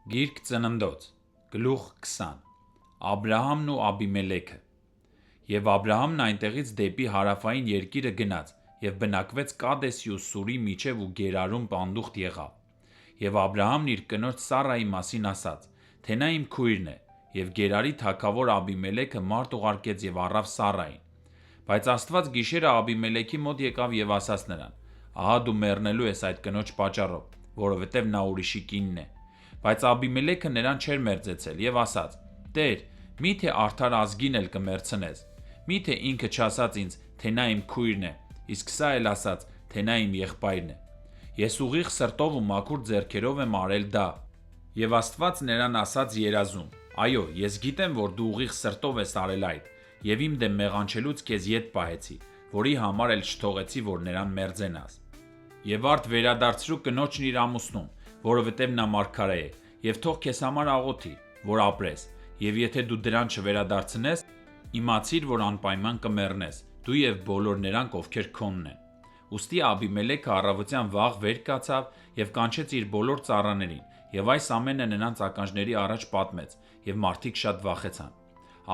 Գիրք Ծննդոց, գլուխ 20 Աբրահամն ու Աբիմելեքը Եվ Աբրահամն այնտեղից դեպի հարավային երկիրը գնաց և բնակվեց Կադեսի ու Սուրի միջև ու Գերարում պանդուխտ եղավ։ Եվ Աբրահամն իր կնոջ Սառայի մասին ասաց, թե նա իմ քույրն է, և Գերարի թագավոր Աբիմելեքը մարդ ուղարկեց և առավ Սառային։ Բայց Աստված գիշերը Աբիմելեքի մոտ եկավ և ասաց նրան. «Ահա դու մեռնելու ես այդ կնոջ պատճառով, որովհետև նա ուրիշի կինն է»։ Բայց Աբիմելեքը նրան չէր մերձեցել և ասաց. «Տեր, մի՞թե արդար ազգին էլ կմեռցնես։ Մի՞թե ինքը չասաց ինձ, թե նա իմ քույրն է, իսկ սա էլ ասաց, թե նա իմ եղբայրն է։ Ես ուղիղ սրտով ու մաքուր ձեռքերով եմ արել դա»։ Եվ Աստված նրան ասաց երազում. «Այո, ես գիտեմ, որ դու ուղիղ սրտով ես արել այդ, և իմ դեմ մեղանչելուց քեզ ետ պահեցի, որի համար էլ չթողեցի, որ նրան մերձենաս։ Եվ արդ վերադարձրու կնոջն իր ամուսնուն, որովհետև նա մարգարե է, և թող քեզ համար աղոթի, որ ապրես, և եթե դու դրան չվերադարձնես, իմացիր, որ անպայման կմեռնես, դու և բոլոր նրանք, ովքեր քոնն են»։ Ուստի Աբիմելեքը առավոտյան վաղ վեր կացավ և կանչեց իր բոլոր ծառաներին, և այս ամենը նրանց ականջների առաջ պատմեց, և մարդիկ շատ վախեցան։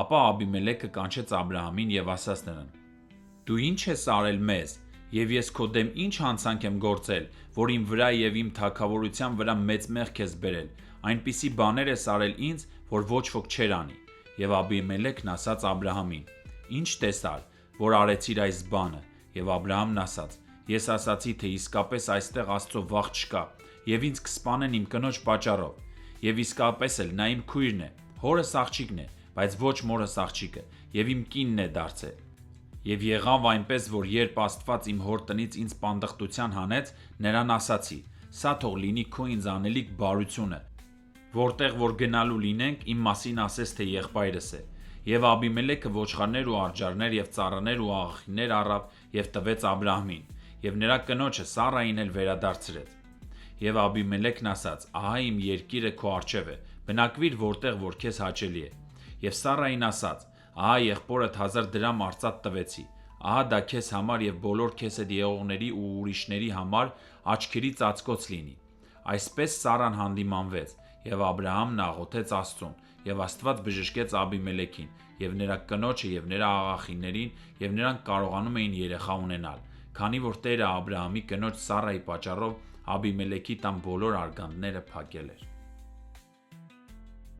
Ապա Աբիմելեքը կանչեց Աբրահամին և ասաց նրան. «Դու ի՞նչ ես արել մեզ, և ես քո դեմ ի՞նչ հանցանք եմ գործել, որ իմ վրա և իմ թագավորության վրա մեծ մեղք ես բերել, այնպիսի բաներ ես արել ինձ, որ ոչ ոք չէր անի»։ Եվ Աբիմելեքն ասաց Աբրահամին. «Ի՞նչ տեսար, որ արեցիր այս բանը»։ Եվ Աբրահամն ասաց. «Ես ասացի, թե իսկապես այստեղ Աստծո վախ չկա, և ինձ կսպանեն իմ կնոջ պատճառով։ Եվ իսկապես էլ նա իմ քույրն է, հորս աղջիկն է, բայց ոչ մորս աղջիկը, և իմ կինն է դարձել։ Եվ եղավ այնպես, որ երբ Աստված իմ հոր տնից ինձ պանդխտության հանեց, նրան ասացի. «Սա թող լինի քո ինձանելիք բարությունը, որտեղ որ գնալու լինենք, իմ մասին ասես, թե եղբայրս է»։ Եվ Աբիմելեքը ոչխարներ ու արջառներ և ծառաներ ու աղախիններ առավ և տվեց Աբրահամին, և նրա կնոջը Սառային էլ վերադարձրեց։ Եվ Աբիմելեքն ասաց. «Ահա իմ երկիրը քո առջև է, բնակվիր որտեղ որ քեզ հաճելի է»։ Եվ Սառային ասաց. «Ահա եղբորդ 1000 դրամ արծաթ տվեցի, ահա դա քեզ համար և բոլոր քեզ հետ եղողների ու ուրիշների համար աչքերի ծածկոց լինի»։ Այսպես Սառան հանդիմանվեց, և Աբրահամն աղոթեց Աստծուն, և Աստված բժշկեց Աբիմելեքին և նրա կնոջը և նրա աղախիններին, և նրանք կարողանում էին երեխա ունենալ, քանի որ Տերը Աբրահամի կնոջ Սառայի պատճառով Աբիմելեքի տան բոլոր արգանդները փակել էր։